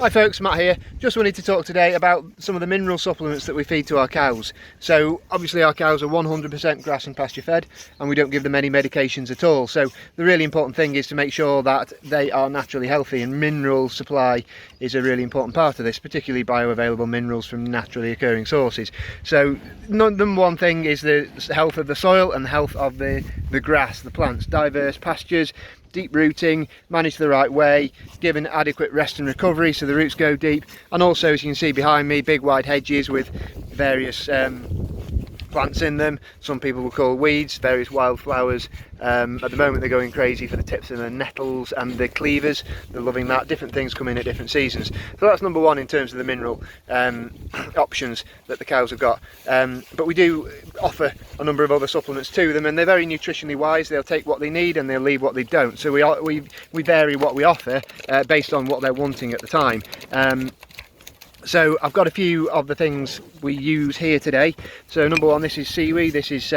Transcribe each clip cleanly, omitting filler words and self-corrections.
Hi folks, Matt here. Just wanted to talk today about some of the mineral supplements that we feed to our cows. So obviously our cows are 100% grass and pasture fed, and we don't give them any medications at all. So the really important thing is to make sure that they are naturally healthy, and mineral supply is a really important part of this, particularly bioavailable minerals from naturally occurring sources. So number one thing is the health of the soil and the health of the grass, the plants. Diverse pastures, deep rooting, managed the right way, given adequate rest and recovery so the roots go deep, and also, as you can see behind me, big wide hedges with various plants in them. Some people will call weeds, various wildflowers. At the moment they're going crazy for the tips and the nettles and the cleavers. They're loving that. Different things come in at different seasons. So that's number one in terms of the mineral options that the cows have got. But we do offer a number of other supplements to them, and they're very nutritionally wise. They'll take what they need and they'll leave what they don't. So we vary what we offer based on what they're wanting at the time. So I've got a few of the things we use here today. So number one, this is seaweed. This is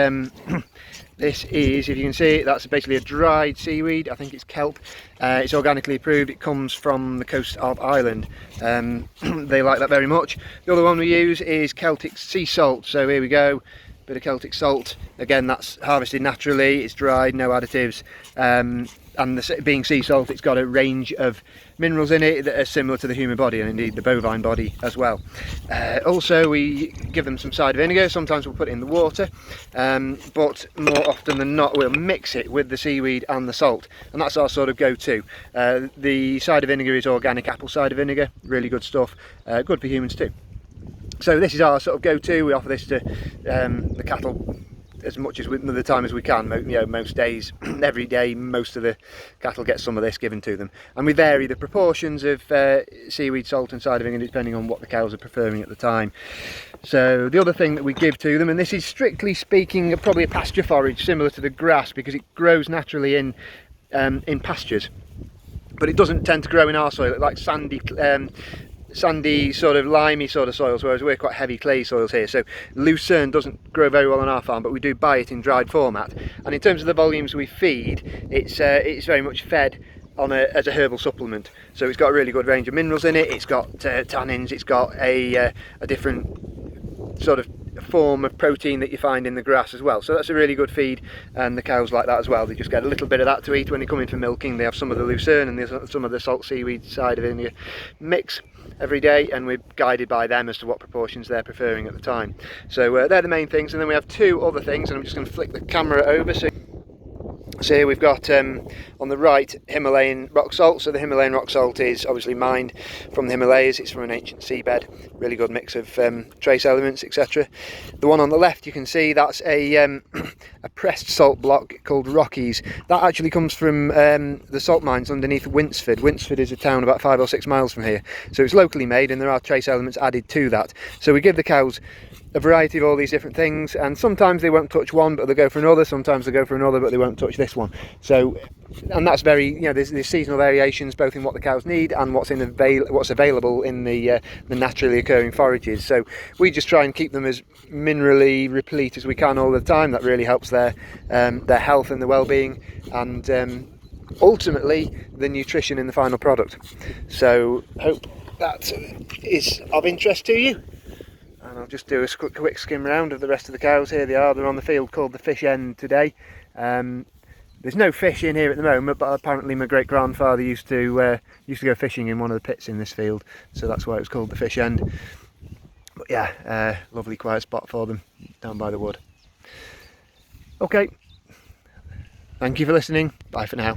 this is, if you can see it, that's basically a dried seaweed. I think it's kelp. It's organically approved. It comes from the coast of Ireland. They like that very much. The other one we use is Celtic sea salt. So here we go, bit of Celtic salt. Again, that's harvested naturally. It's dried, no additives. And being sea salt, it's got a range of minerals in it that are similar to the human body, and indeed the bovine body as well. Also, we give them some cider vinegar. Sometimes we'll put it in the water, but more often than not we'll mix it with the seaweed and the salt, and that's our sort of go-to. The cider vinegar is organic apple cider vinegar, really good stuff, good for humans too. So this is our sort of go-to. We offer this to the cattle as much as the time as we can. You know, most days, every day, most of the cattle get some of this given to them, and we vary the proportions of seaweed, salt and cider vinegar depending on what the cows are preferring at the time. So the other thing that we give to them, and this is strictly speaking probably a pasture forage similar to the grass because it grows naturally in pastures, but it doesn't tend to grow in our soil, like sandy sort of limey sort of soils, whereas we're quite heavy clay soils here. So lucerne doesn't grow very well on our farm, but we do buy it in dried format. And in terms of the volumes we feed, it's very much fed on as a herbal supplement. So it's got a really good range of minerals in it. It's got tannins. It's got a different sort of form of protein that you find in the grass as well. So that's a really good feed, and the cows like that as well. They just get a little bit of that to eat when they come in for milking. They have some of the lucerne and there's some of the salt seaweed cider vinegar mix every day, and we're guided by them as to what proportions they're preferring at the time. So they're the main things, and then we have two other things, and I'm just going to flick the camera over. So here we've got on the right Himalayan rock salt. So the Himalayan rock salt is obviously mined from the Himalayas. It's from an ancient seabed, really good mix of trace elements, etc. The one on the left, you can see that's a pressed salt block called Rockies. That actually comes from the salt mines underneath Winsford. Winsford is a town about 5 or 6 miles from here, so it's locally made, and there are trace elements added to that. So we give the cows a variety of all these different things, and sometimes they won't touch one but they'll go for another, sometimes they'll go for another but they won't touch this one. So, and that's very, you know, there's seasonal variations both in what the cows need and what's available in the naturally occurring forages. So we just try and keep them as minerally replete as we can all the time. That really helps their health and their well-being, and ultimately the nutrition in the final product. So hope that is of interest to you. And I'll just do a quick skim round of the rest of the cows. Here they are. They're on the field called the Fish End today. There's no fish in here at the moment, but apparently my great grandfather used to go fishing in one of the pits in this field, so that's why it was called the Fish End. But yeah, lovely quiet spot for them down by the wood. Okay, thank you for listening. Bye for now.